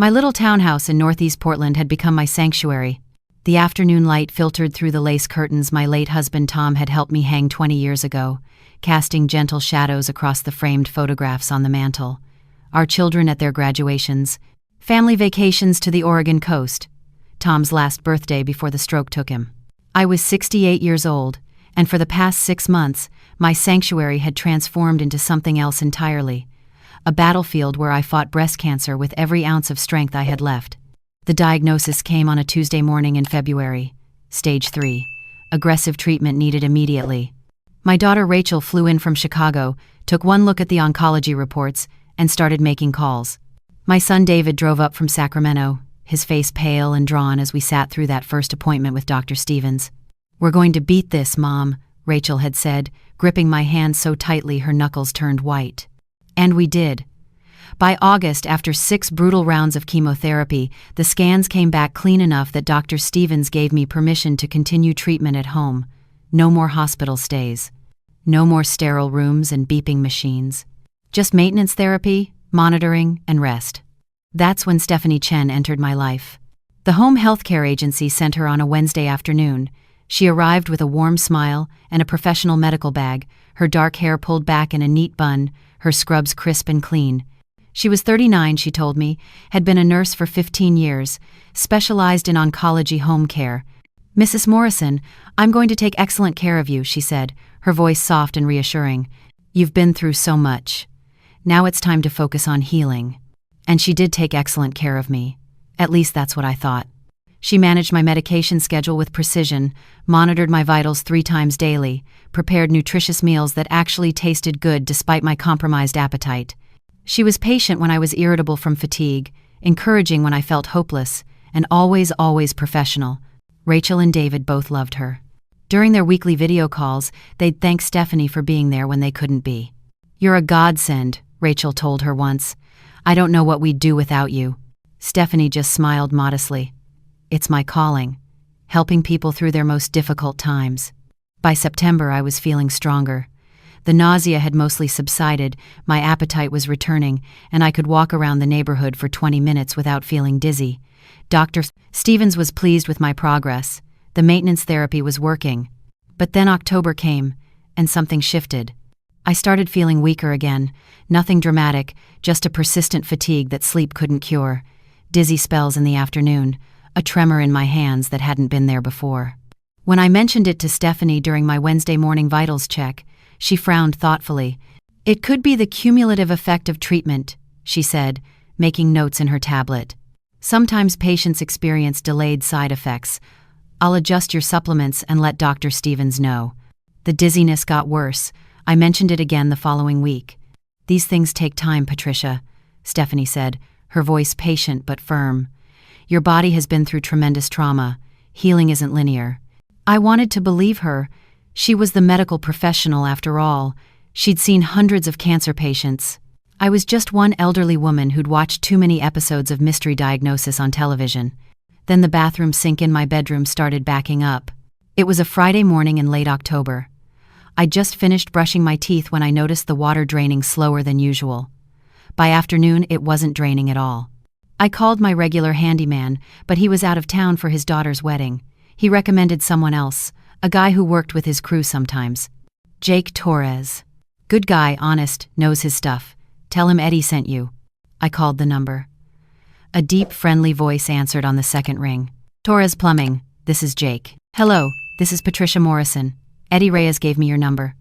My little townhouse in northeast Portland had become my sanctuary. The afternoon light filtered through the lace curtains my late husband Tom had helped me hang 20 years ago, casting gentle shadows across the framed photographs on the mantel. Our children at their graduations, family vacations to the Oregon coast, Tom's last birthday before the stroke took him. I was 68 years old, and for the past 6 months, my sanctuary had transformed into something else entirely. A battlefield where I fought breast cancer with every ounce of strength I had left. The diagnosis came on a Tuesday morning in February. Stage 3. Aggressive treatment needed immediately. My daughter Rachel flew in from Chicago, took one look at the oncology reports, and started making calls. My son David drove up from Sacramento, his face pale and drawn as we sat through that first appointment with Dr. Stevens. "We're going to beat this, Mom," Rachel had said, gripping my hand so tightly her knuckles turned white. And we did. By August, after 6 brutal rounds of chemotherapy, the scans came back clean enough that Dr. Stevens gave me permission to continue treatment at home. No more hospital stays. No more sterile rooms and beeping machines. Just maintenance therapy, monitoring, and rest. That's when Stephanie Chen entered my life. The home healthcare agency sent her on a Wednesday afternoon. She arrived with a warm smile and a professional medical bag, her dark hair pulled back in a neat bun, her scrubs crisp and clean. She was 39, she told me, had been a nurse for 15 years, specialized in oncology home care. "Mrs. Morrison, I'm going to take excellent care of you," she said, her voice soft and reassuring. "You've been through so much. Now it's time to focus on healing." And she did take excellent care of me. At least that's what I thought. She managed my medication schedule with precision, monitored my vitals 3 times daily, prepared nutritious meals that actually tasted good despite my compromised appetite. She was patient when I was irritable from fatigue, encouraging when I felt hopeless, and always professional. Rachel and David both loved her. During their weekly video calls, they'd thank Stephanie for being there when they couldn't be. "You're a godsend," Rachel told her once. "I don't know what we'd do without you." Stephanie just smiled modestly. "It's my calling, helping people through their most difficult times." By September, I was feeling stronger. The nausea had mostly subsided, my appetite was returning, and I could walk around the neighborhood for 20 minutes without feeling dizzy. Dr. Stevens was pleased with my progress. The maintenance therapy was working. But then October came, and something shifted. I started feeling weaker again, nothing dramatic, just a persistent fatigue that sleep couldn't cure. Dizzy spells in the afternoon, a tremor in my hands that hadn't been there before. When I mentioned it to Stephanie during my Wednesday morning vitals check, she frowned thoughtfully. "It could be the cumulative effect of treatment," she said, making notes in her tablet. "Sometimes patients experience delayed side effects. I'll adjust your supplements and let Dr. Stevens know." The dizziness got worse. I mentioned it again the following week. "These things take time, Patricia," Stephanie said, her voice patient but firm. "Your body has been through tremendous trauma. Healing isn't linear." I wanted to believe her. She was the medical professional after all. She'd seen hundreds of cancer patients. I was just one elderly woman who'd watched too many episodes of Mystery Diagnosis on television. Then the bathroom sink in my bedroom started backing up. It was a Friday morning in late October. I'd just finished brushing my teeth when I noticed the water draining slower than usual. By afternoon, it wasn't draining at all. I called my regular handyman, but he was out of town for his daughter's wedding. He recommended someone else, a guy who worked with his crew sometimes. Jake Torres. "Good guy, honest, knows his stuff. Tell him Eddie sent you." I called the number. A deep, friendly voice answered on the second ring. "Torres Plumbing, this is Jake." "Hello, this is Patricia Morrison. Eddie Reyes gave me your number.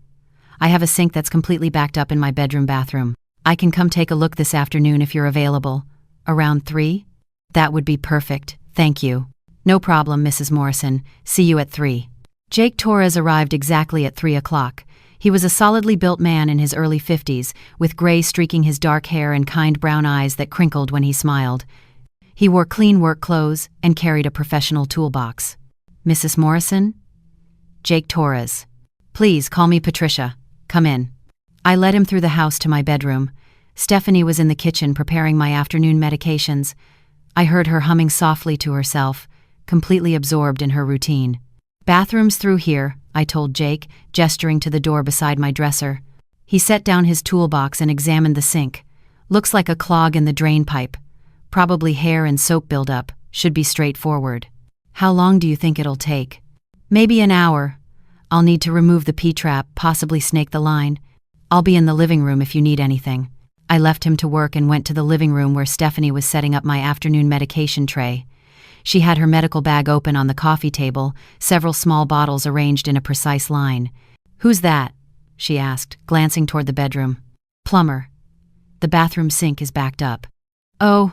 I have a sink that's completely backed up in my bedroom bathroom. I can come take a look this afternoon if you're available. Around 3? That would be perfect, thank you." "No problem, Mrs. Morrison. See you at 3. Jake Torres arrived exactly at 3 o'clock. He was a solidly built man in his early 50s, with gray streaking his dark hair and kind brown eyes that crinkled when he smiled. He wore clean work clothes and carried a professional toolbox. "Mrs. Morrison?" "Jake Torres." "Please call me Patricia. Come in." I led him through the house to my bedroom. Stephanie was in the kitchen preparing my afternoon medications. I heard her humming softly to herself, completely absorbed in her routine. "Bathrooms through here," I told Jake, gesturing to the door beside my dresser. He set down his toolbox and examined the sink. "Looks like a clog in the drain pipe. Probably hair and soap buildup. Should be straightforward. How long do you think it'll take? Maybe an hour. I'll need to remove the P-trap, possibly snake the line. I'll be in the living room if you need anything. I left him to work and went to the living room where Stephanie was setting up my afternoon medication tray. She had her medical bag open on the coffee table, several small bottles arranged in a precise line. "Who's that?" she asked, glancing toward the bedroom. "Plumber. The bathroom sink is backed up." "Oh."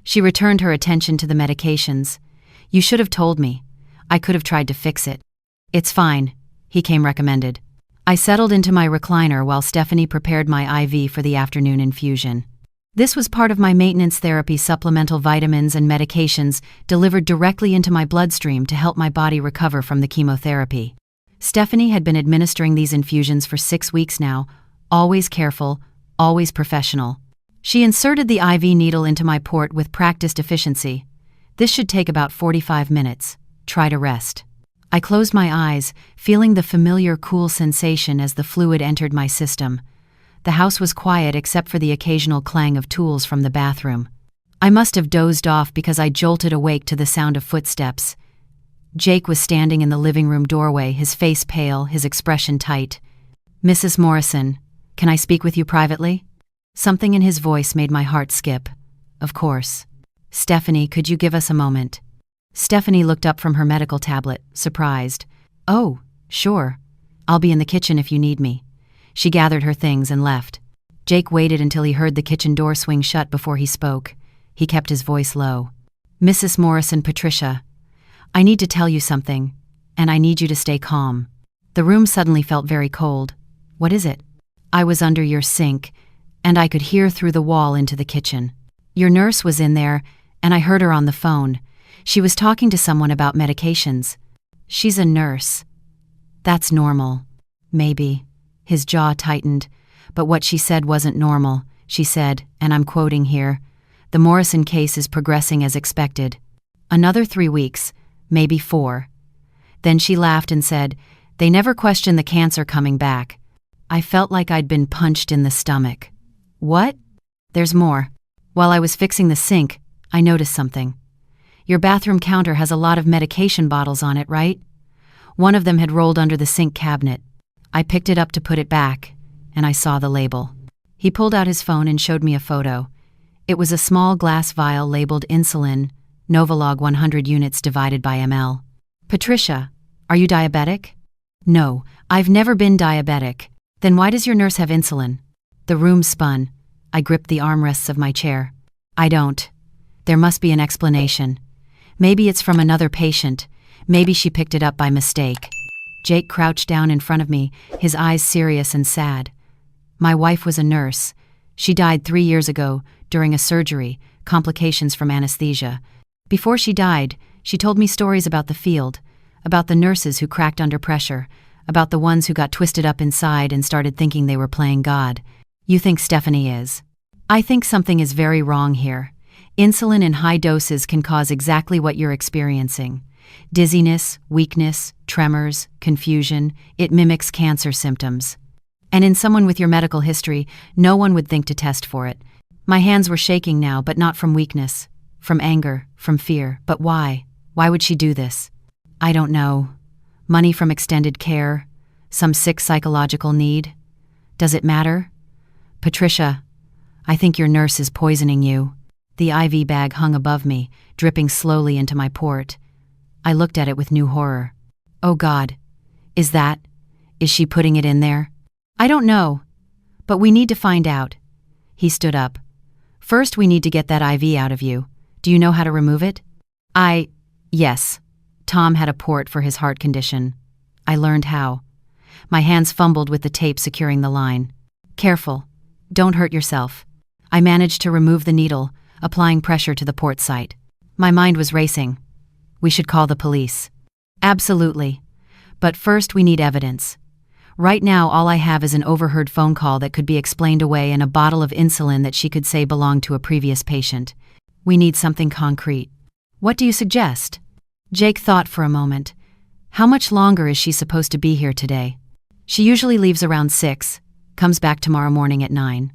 She returned her attention to the medications. "You should have told me. I could have tried to fix it." "It's fine," he came recommended. I settled into my recliner while Stephanie prepared my IV for the afternoon infusion. This was part of my maintenance therapy, supplemental vitamins and medications delivered directly into my bloodstream to help my body recover from the chemotherapy. Stephanie had been administering these infusions for 6 weeks now, always careful, always professional. She inserted the IV needle into my port with practiced efficiency. "This should take about 45 minutes. Try to rest." I closed my eyes, feeling the familiar cool sensation as the fluid entered my system. The house was quiet except for the occasional clang of tools from the bathroom. I must have dozed off because I jolted awake to the sound of footsteps. Jake was standing in the living room doorway, his face pale, his expression tight. "Mrs. Morrison, can I speak with you privately?" Something in his voice made my heart skip. "Of course." "Stephanie, could you give us a moment?" Stephanie looked up from her medical tablet, surprised. "Oh, sure. I'll be in the kitchen if you need me." She gathered her things and left. Jake waited until he heard the kitchen door swing shut before he spoke. He kept his voice low. "Mrs. Morrison, Patricia, I need to tell you something, and I need you to stay calm." The room suddenly felt very cold. "What is it?" "I was under your sink, and I could hear through the wall into the kitchen. Your nurse was in there, and I heard her on the phone. She was talking to someone about medications." "She's a nurse. That's normal." "Maybe." His jaw tightened. "But what she said wasn't normal. She said, and I'm quoting here, 'The Morrison case is progressing as expected. Another 3 weeks, maybe 4. Then she laughed and said, 'They never question the cancer coming back.' I felt like I'd been punched in the stomach." "What?" "There's more. While I was fixing the sink, I noticed something. Your bathroom counter has a lot of medication bottles on it, right? One of them had rolled under the sink cabinet. I picked it up to put it back, and I saw the label." He pulled out his phone and showed me a photo. It was a small glass vial labeled insulin, Novolog 100 units divided by ml. "Patricia, are you diabetic?" "No, I've never been diabetic." "Then why does your nurse have insulin?" The room spun. I gripped the armrests of my chair. "I don't. There must be an explanation. Maybe it's from another patient. Maybe she picked it up by mistake." Jake crouched down in front of me, his eyes serious and sad. "My wife was a nurse. She died 3 years ago, during a surgery, complications from anesthesia. Before she died, she told me stories about the field, about the nurses who cracked under pressure, about the ones who got twisted up inside and started thinking they were playing God. You think Stephanie is?" "I think something is very wrong here. Insulin in high doses can cause exactly what you're experiencing. Dizziness, weakness, tremors, confusion. It mimics cancer symptoms. And in someone with your medical history, no one would think to test for it." My hands were shaking now, but not from weakness, from anger, from fear. "But why? Why would she do this?" "I don't know. Money from extended care, some sick psychological need. Does it matter?" "Patricia, I think your nurse is poisoning you." The IV bag hung above me, dripping slowly into my port. I looked at it with new horror. "Oh God, is she putting it in there?" "I don't know, but we need to find out." He stood up. "First we need to get that IV out of you. Do you know how to remove it?" Yes. Tom had a port for his heart condition. I learned how. My hands fumbled with the tape securing the line. "Careful. Don't hurt yourself." I managed to remove the needle, applying pressure to the port site. My mind was racing. "We should call the police." "Absolutely. But first we need evidence. Right now all I have is an overheard phone call that could be explained away and a bottle of insulin that she could say belonged to a previous patient. We need something concrete." "What do you suggest?" Jake thought for a moment. "How much longer is she supposed to be here today?" "She usually leaves around 6, comes back tomorrow morning at 9.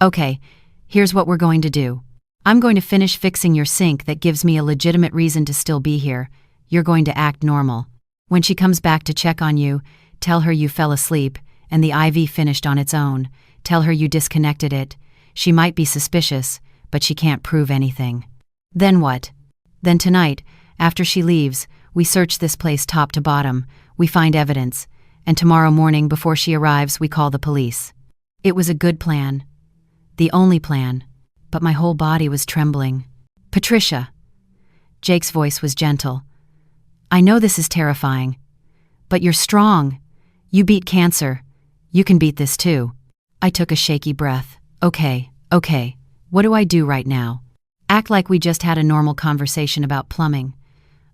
"Okay, here's what we're going to do." I'm going to finish fixing your sink that gives me a legitimate reason to still be here. You're going to act normal. When she comes back to check on you, tell her you fell asleep and the IV finished on its own. Tell her you disconnected it. She might be suspicious, but she can't prove anything. Then what? Then tonight, after she leaves, we search this place top to bottom. We find evidence. And tomorrow morning before she arrives, we call the police. It was a good plan. The only plan. But my whole body was trembling. Patricia. Jake's voice was gentle. I know this is terrifying. But you're strong. You beat cancer. You can beat this too. I took a shaky breath. Okay. What do I do right now? Act like we just had a normal conversation about plumbing.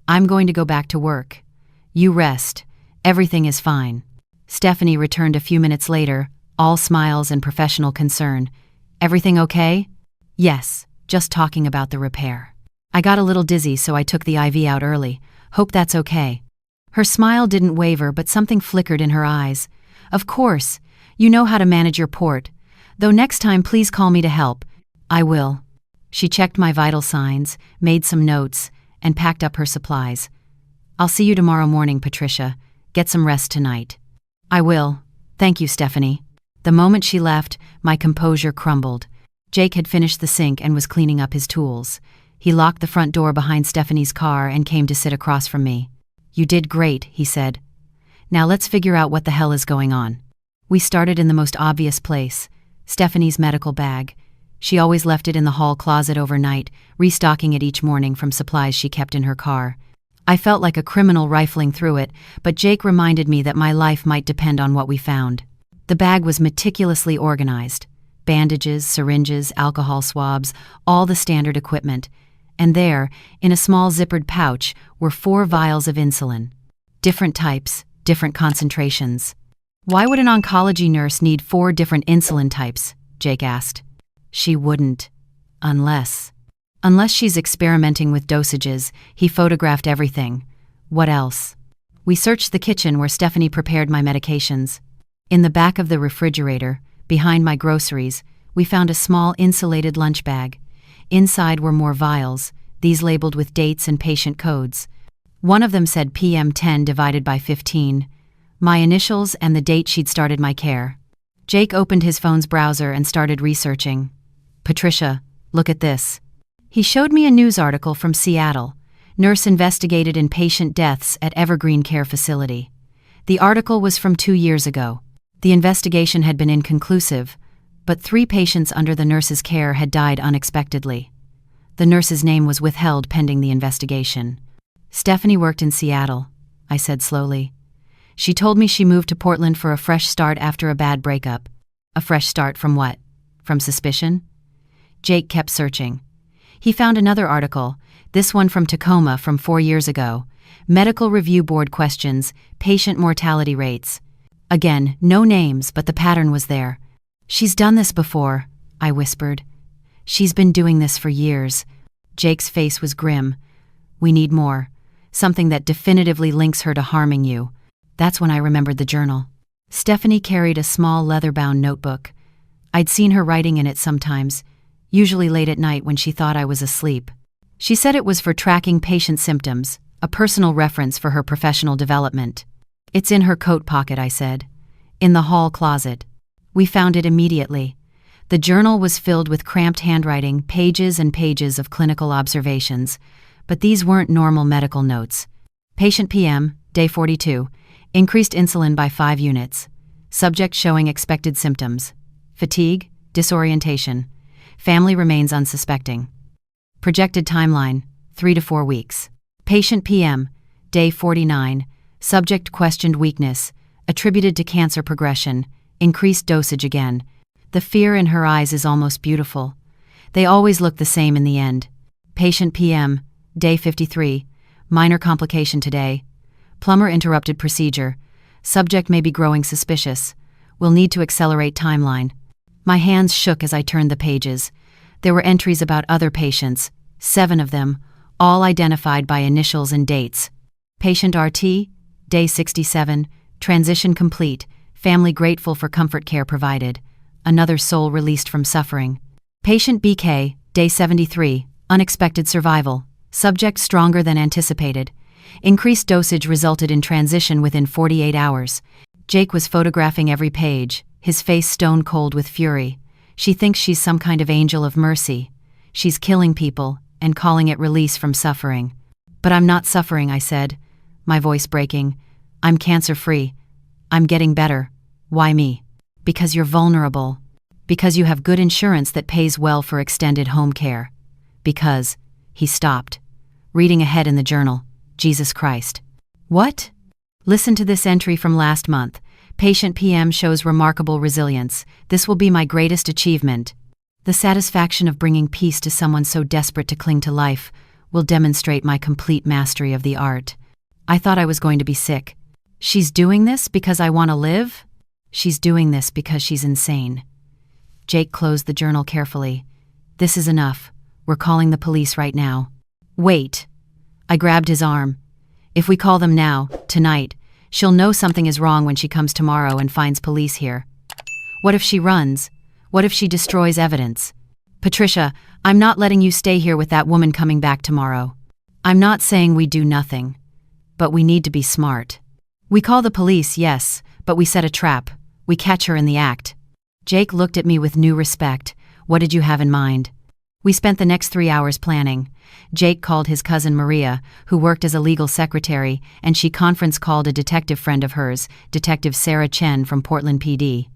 I'm going to go back to work. You rest. Everything is fine. Stephanie returned a few minutes later, all smiles and professional concern. Everything okay? Yes, just talking about the repair. I got a little dizzy, so I took the IV out early. Hope that's okay. Her smile didn't waver, but something flickered in her eyes. Of course, you know how to manage your port. Though next time please call me to help. I will. She checked my vital signs, made some notes, and packed up her supplies. I'll see you tomorrow morning, Patricia. Get some rest tonight. I will. Thank you, Stephanie. The moment she left, my composure crumbled. Jake had finished the sink and was cleaning up his tools. He locked the front door behind Stephanie's car and came to sit across from me. You did great, he said. Now let's figure out what the hell is going on. We started in the most obvious place, Stephanie's medical bag. She always left it in the hall closet overnight, restocking it each morning from supplies she kept in her car. I felt like a criminal rifling through it, but Jake reminded me that my life might depend on what we found. The bag was meticulously organized. Bandages, syringes, alcohol swabs, all the standard equipment. And there, in a small zippered pouch, were 4 vials of insulin. Different types, different concentrations. Why would an oncology nurse need 4 different insulin types? Jake asked. She wouldn't. Unless she's experimenting with dosages. He photographed everything. What else? We searched the kitchen where Stephanie prepared my medications. In the back of the refrigerator, behind my groceries, we found a small insulated lunch bag. Inside were more vials, these labeled with dates and patient codes. One of them said PM10 divided by 15, my initials and the date she'd started my care. Jake opened his phone's browser and started researching. Patricia, look at this. He showed me a news article from Seattle. Nurse investigated in patient deaths at Evergreen Care Facility. The article was from 2 years ago. The investigation had been inconclusive, but 3 patients under the nurse's care had died unexpectedly. The nurse's name was withheld pending the investigation. Stephanie worked in Seattle, I said slowly. She told me she moved to Portland for a fresh start after a bad breakup. A fresh start from what? From suspicion? Jake kept searching. He found another article, this one from Tacoma from 4 years ago. Medical Review Board questions, patient mortality rates. Again, no names, but the pattern was there. She's done this before, I whispered. She's been doing this for years. Jake's face was grim. We need more. Something that definitively links her to harming you. That's when I remembered the journal. Stephanie carried a small leather-bound notebook. I'd seen her writing in it sometimes, usually late at night when she thought I was asleep. She said it was for tracking patient symptoms, a personal reference for her professional development. It's in her coat pocket, I said. In the hall closet. We found it immediately. The journal was filled with cramped handwriting, pages and pages of clinical observations, but these weren't normal medical notes. Patient PM, day 42, increased insulin by 5 units. Subject showing expected symptoms. Fatigue, disorientation. Family remains unsuspecting. Projected timeline, 3 to 4 weeks. Patient PM, day 49, subject questioned weakness, attributed to cancer progression, increased dosage again. The fear in her eyes is almost beautiful. They always look the same in the end. Patient PM, day 53, minor complication today. Plumber interrupted procedure. Subject may be growing suspicious. We'll need to accelerate timeline. My hands shook as I turned the pages. There were entries about other patients, 7 of them, all identified by initials and dates. Patient RT, day 67, transition complete, family grateful for comfort care provided. Another soul released from suffering. Patient BK, Day 73, unexpected survival. Subject stronger than anticipated. Increased dosage resulted in transition within 48 hours. Jake was photographing every page, his face stone cold with fury. She thinks she's some kind of angel of mercy. She's killing people and calling it release from suffering. But I'm not suffering, I said, my voice breaking. I'm cancer-free. I'm getting better. Why me? Because you're vulnerable. Because you have good insurance that pays well for extended home care. Because, he stopped, reading ahead in the journal, Jesus Christ. What? Listen to this entry from last month. Patient PM shows remarkable resilience. This will be my greatest achievement. The satisfaction of bringing peace to someone so desperate to cling to life will demonstrate my complete mastery of the art. I thought I was going to be sick. She's doing this because I want to live? She's doing this because she's insane. Jake closed the journal carefully. This is enough. We're calling the police right now. Wait. I grabbed his arm. If we call them now, tonight, she'll know something is wrong when she comes tomorrow and finds police here. What if she runs? What if she destroys evidence? Patricia, I'm not letting you stay here with that woman coming back tomorrow. I'm not saying we do nothing. But we need to be smart. We call the police, yes, but we set a trap. We catch her in the act. Jake looked at me with new respect. What did you have in mind? We spent the next 3 hours planning. Jake called his cousin Maria, who worked as a legal secretary, and she conference called a detective friend of hers, Detective Sarah Chen from Portland PD.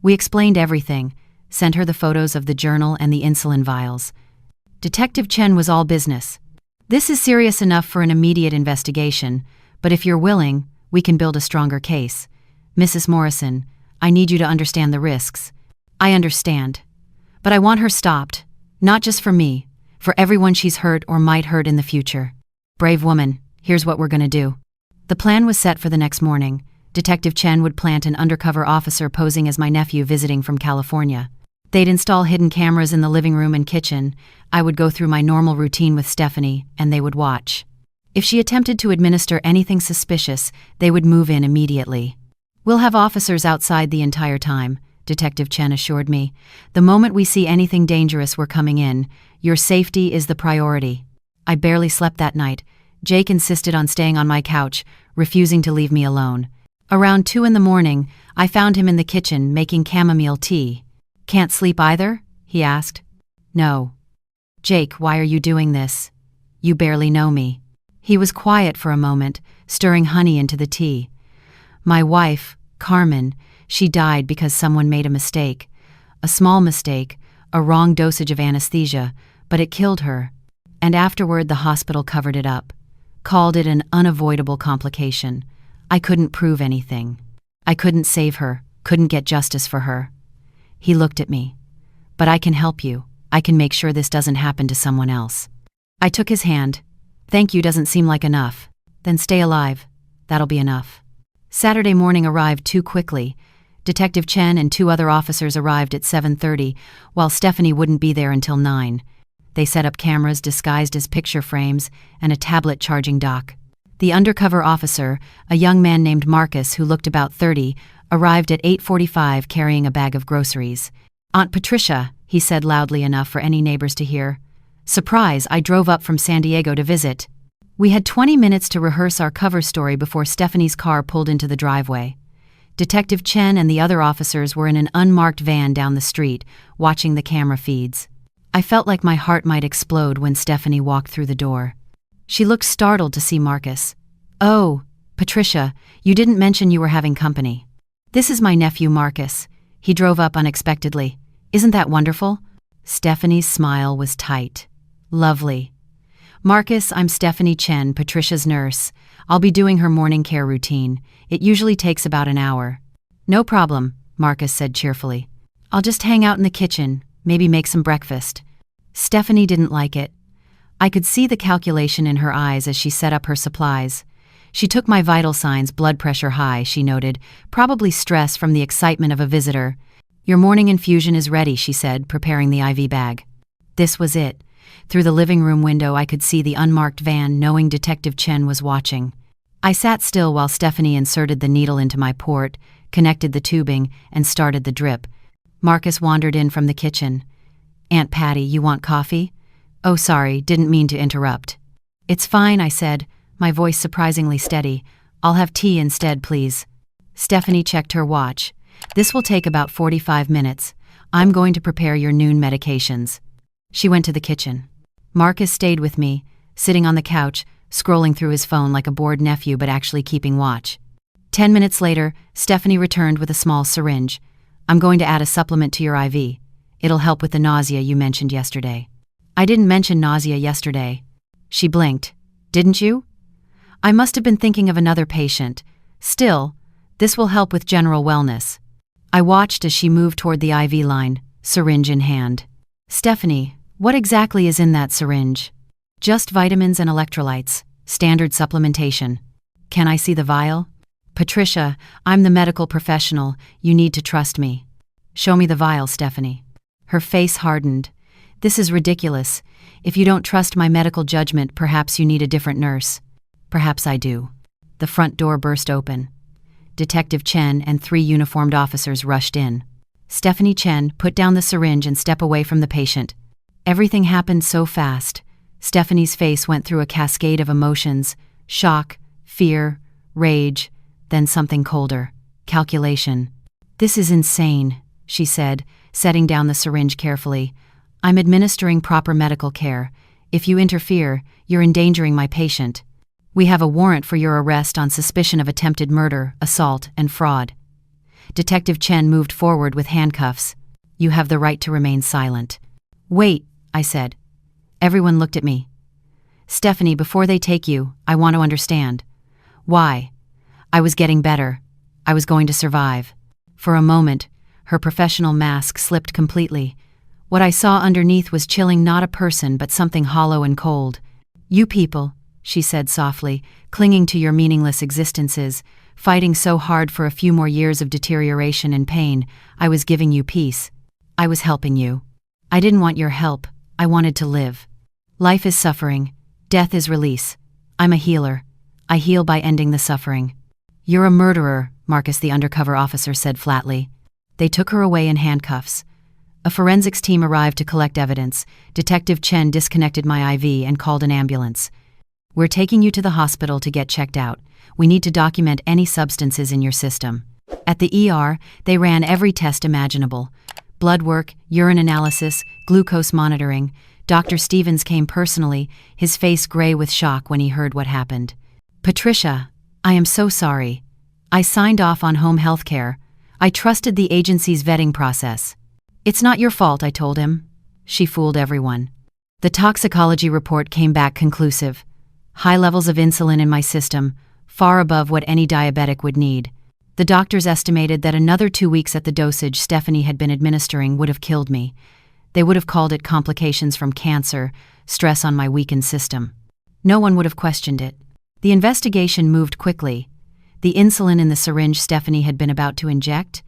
We explained everything, sent her the photos of the journal and the insulin vials. Detective Chen was all business. This is serious enough for an immediate investigation, but if you're willing, we can build a stronger case. Mrs. Morrison, I need you to understand the risks. I understand. But I want her stopped. Not just for me, for everyone she's hurt or might hurt in the future. Brave woman, here's what we're gonna do. The plan was set for the next morning. Detective Chen would plant an undercover officer posing as my nephew visiting from California. They'd install hidden cameras in the living room and kitchen. I would go through my normal routine with Stephanie, and they would watch. If she attempted to administer anything suspicious, they would move in immediately. We'll have officers outside the entire time, Detective Chen assured me. The moment we see anything dangerous, we're coming in. Your safety is the priority. I barely slept that night. Jake insisted on staying on my couch, refusing to leave me alone. Around 2 a.m, I found him in the kitchen making chamomile tea. Can't sleep either? He asked. No. Jake, why are you doing this? You barely know me. He was quiet for a moment, stirring honey into the tea. My wife, Carmen, she died because someone made a mistake. A small mistake, a wrong dosage of anesthesia, but it killed her. And afterward the hospital covered it up. Called it an unavoidable complication. I couldn't prove anything. I couldn't save her, couldn't get justice for her. He looked at me. But I can help you. I can make sure this doesn't happen to someone else. I took his hand. Thank you doesn't seem like enough. Then stay alive. That'll be enough. Saturday morning arrived too quickly. Detective Chen and 2 other officers arrived at 7:30, while Stephanie wouldn't be there until 9. They set up cameras disguised as picture frames and a tablet charging dock. The undercover officer, a young man named Marcus who looked about 30, arrived at 8:45 carrying a bag of groceries. Aunt Patricia, he said loudly enough for any neighbors to hear. Surprise, I drove up from San Diego to visit. We had 20 minutes to rehearse our cover story before Stephanie's car pulled into the driveway. Detective Chen and the other officers were in an unmarked van down the street, watching the camera feeds. I felt like my heart might explode when Stephanie walked through the door. She looked startled to see Marcus. Oh, Patricia, you didn't mention you were having company. This is my nephew Marcus. He drove up unexpectedly. Isn't that wonderful? Stephanie's smile was tight. Lovely. Marcus, I'm Stephanie Chen, Patricia's nurse. I'll be doing her morning care routine. It usually takes about an hour. No problem, Marcus said cheerfully. I'll just hang out in the kitchen, maybe make some breakfast. Stephanie didn't like it. I could see the calculation in her eyes as she set up her supplies. She took my vital signs, blood pressure high, she noted, probably stress from the excitement of a visitor. Your morning infusion is ready, she said, preparing the IV bag. This was it. Through the living room window I could see the unmarked van, knowing Detective Chen was watching. I sat still while Stephanie inserted the needle into my port, connected the tubing, and started the drip. Marcus wandered in from the kitchen. Aunt Patty, you want coffee? Oh, sorry, didn't mean to interrupt. It's fine, I said, my voice surprisingly steady. I'll have tea instead, please. Stephanie checked her watch. This will take about 45 minutes. I'm going to prepare your noon medications. She went to the kitchen. Marcus stayed with me, sitting on the couch, scrolling through his phone like a bored nephew but actually keeping watch. 10 minutes later, Stephanie returned with a small syringe. I'm going to add a supplement to your IV. It'll help with the nausea you mentioned yesterday. I didn't mention nausea yesterday. She blinked. Didn't you? I must have been thinking of another patient. Still, this will help with general wellness. I watched as she moved toward the IV line, syringe in hand. Stephanie, what exactly is in that syringe? Just vitamins and electrolytes, standard supplementation. Can I see the vial? Patricia, I'm the medical professional. You need to trust me. Show me the vial, Stephanie. Her face hardened. This is ridiculous. If you don't trust my medical judgment, perhaps you need a different nurse. Perhaps I do. The front door burst open. Detective Chen and 3 uniformed officers rushed in. Stephanie Chen put down the syringe and stepped away from the patient. Everything happened so fast. Stephanie's face went through a cascade of emotions: shock, fear, rage, then something colder: calculation. This is insane, she said, setting down the syringe carefully. I'm administering proper medical care. If you interfere, you're endangering my patient. We have a warrant for your arrest on suspicion of attempted murder, assault, and fraud. Detective Chen moved forward with handcuffs. You have the right to remain silent. Wait, I said. Everyone looked at me. Stephanie, before they take you, I want to understand. Why? I was getting better. I was going to survive. For a moment, her professional mask slipped completely. What I saw underneath was chilling, not a person but something hollow and cold. You people, she said softly, clinging to your meaningless existences, fighting so hard for a few more years of deterioration and pain. I was giving you peace. I was helping you. I didn't want your help. I wanted to live. Life is suffering. Death is release. I'm a healer. I heal by ending the suffering. You're a murderer, Marcus, the undercover officer said flatly. They took her away in handcuffs. A forensics team arrived to collect evidence. Detective Chen disconnected my IV and called an ambulance. We're taking you to the hospital to get checked out. We need to document any substances in your system. At the ER, they ran every test imaginable. Blood work, urine analysis, glucose monitoring. Dr. Stevens came personally, his face gray with shock when he heard what happened. Patricia, I am so sorry. I signed off on home health care. I trusted the agency's vetting process. It's not your fault, I told him. She fooled everyone. The toxicology report came back conclusive. High levels of insulin in my system, far above what any diabetic would need. The doctors estimated that another 2 weeks at the dosage Stephanie had been administering would have killed me. They would have called it complications from cancer, stress on my weakened system. No one would have questioned it. The investigation moved quickly. The insulin in the syringe Stephanie had been about to inject,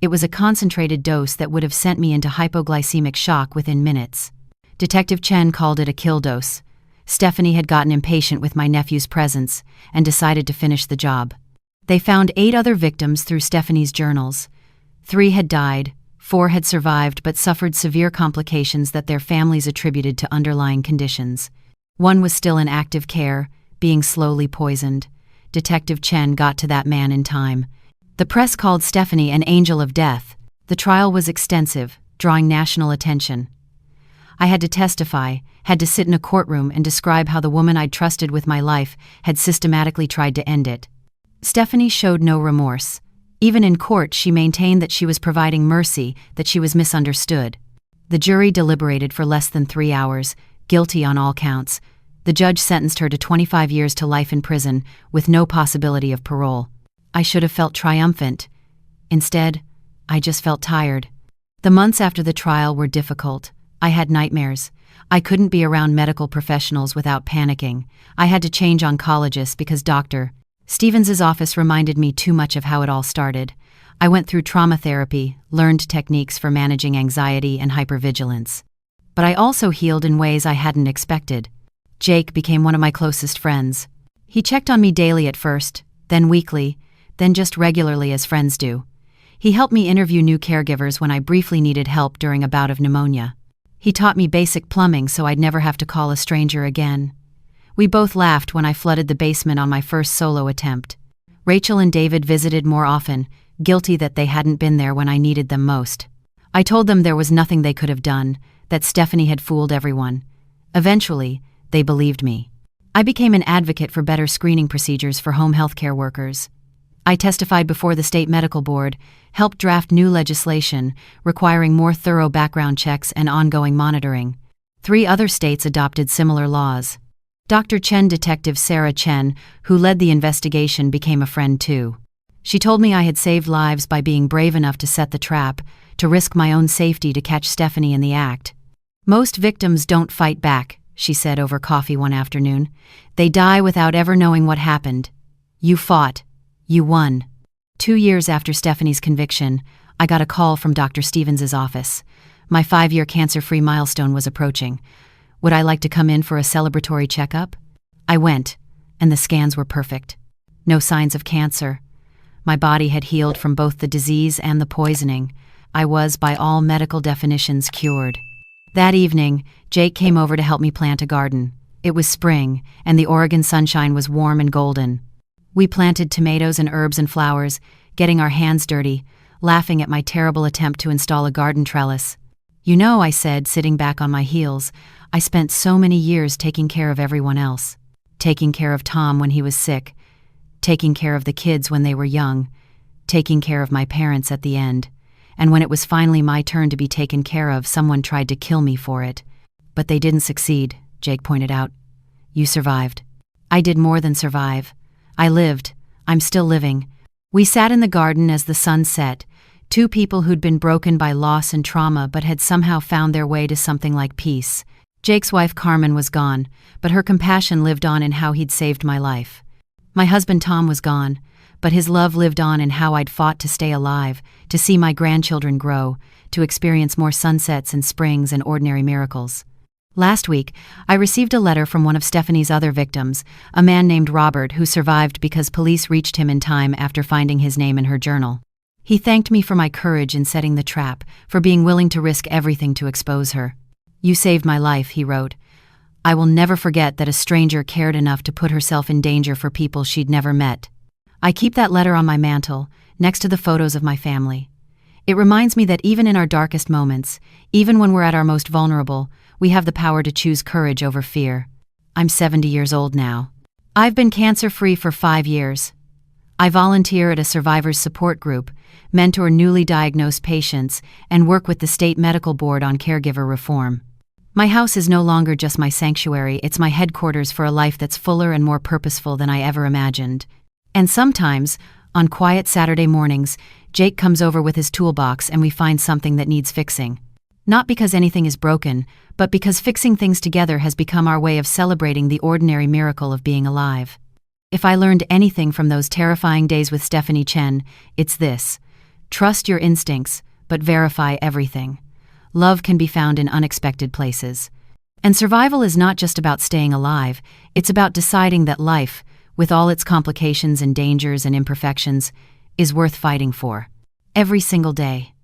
it was a concentrated dose that would have sent me into hypoglycemic shock within minutes. Detective Chen called it a kill dose. Stephanie had gotten impatient with my nephew's presence and decided to finish the job. They found 8 other victims through Stephanie's journals. 3 had died, 4 had survived but suffered severe complications that their families attributed to underlying conditions. 1 was still in active care, being slowly poisoned. Detective Chen got to that man in time. The press called Stephanie an angel of death. The trial was extensive, drawing national attention. I had to testify, had to sit in a courtroom and describe how the woman I'd trusted with my life had systematically tried to end it. Stephanie showed no remorse. Even in court, she maintained that she was providing mercy, that she was misunderstood. The jury deliberated for less than 3 hours, guilty on all counts. The judge sentenced her to 25 years to life in prison, with no possibility of parole. I should have felt triumphant. Instead, I just felt tired. The months after the trial were difficult. I had nightmares. I couldn't be around medical professionals without panicking. I had to change oncologists because Dr. Stevens's office reminded me too much of how it all started. I went through trauma therapy, learned techniques for managing anxiety and hypervigilance. But I also healed in ways I hadn't expected. Jake became one of my closest friends. He checked on me daily at first, then weekly, then just regularly as friends do. He helped me interview new caregivers when I briefly needed help during a bout of pneumonia. He taught me basic plumbing so I'd never have to call a stranger again. We both laughed when I flooded the basement on my first solo attempt. Rachel and David visited more often, guilty that they hadn't been there when I needed them most. I told them there was nothing they could have done, that Stephanie had fooled everyone. Eventually, they believed me. I became an advocate for better screening procedures for home healthcare workers. I testified before the state medical board, helped draft new legislation requiring more thorough background checks and ongoing monitoring. 3 other states adopted similar laws. Dr. Chen, Detective Sarah Chen, who led the investigation, became a friend too. She told me I had saved lives by being brave enough to set the trap, to risk my own safety to catch Stephanie in the act. Most victims don't fight back, she said over coffee one afternoon. They die without ever knowing what happened. You fought. You won. 2 years after Stephanie's conviction, I got a call from Dr. Stevens's office. My 5-year cancer-free milestone was approaching. Would I like to come in for a celebratory checkup? I went, and the scans were perfect. No signs of cancer. My body had healed from both the disease and the poisoning. I was, by all medical definitions, cured. That evening, Jake came over to help me plant a garden. It was spring, and the Oregon sunshine was warm and golden. We planted tomatoes and herbs and flowers, getting our hands dirty, laughing at my terrible attempt to install a garden trellis. You know, I said, sitting back on my heels, I spent so many years taking care of everyone else. Taking care of Tom when he was sick, taking care of the kids when they were young, taking care of my parents at the end. And when it was finally my turn to be taken care of, someone tried to kill me for it. But they didn't succeed, Jake pointed out. You survived. I did more than survive. I lived. I'm still living. We sat in the garden as the sun set, 2 people who'd been broken by loss and trauma but had somehow found their way to something like peace. Jake's wife Carmen was gone, but her compassion lived on in how he'd saved my life. My husband Tom was gone, but his love lived on in how I'd fought to stay alive, to see my grandchildren grow, to experience more sunsets and springs and ordinary miracles. Last week, I received a letter from one of Stephanie's other victims, a man named Robert who survived because police reached him in time after finding his name in her journal. He thanked me for my courage in setting the trap, for being willing to risk everything to expose her. You saved my life, he wrote. I will never forget that a stranger cared enough to put herself in danger for people she'd never met. I keep that letter on my mantle, next to the photos of my family. It reminds me that even in our darkest moments, even when we're at our most vulnerable, we have the power to choose courage over fear. I'm 70 years old now. I've been cancer-free for 5 years. I volunteer at a survivors support group, mentor newly diagnosed patients, and work with the state medical board on caregiver reform. My house is no longer just my sanctuary, it's my headquarters for a life that's fuller and more purposeful than I ever imagined. And sometimes, on quiet Saturday mornings, Jake comes over with his toolbox and we find something that needs fixing. Not because anything is broken, but because fixing things together has become our way of celebrating the ordinary miracle of being alive. If I learned anything from those terrifying days with Stephanie Chen, it's this. Trust your instincts, but verify everything. Love can be found in unexpected places. And survival is not just about staying alive, it's about deciding that life, with all its complications and dangers and imperfections, is worth fighting for. Every single day.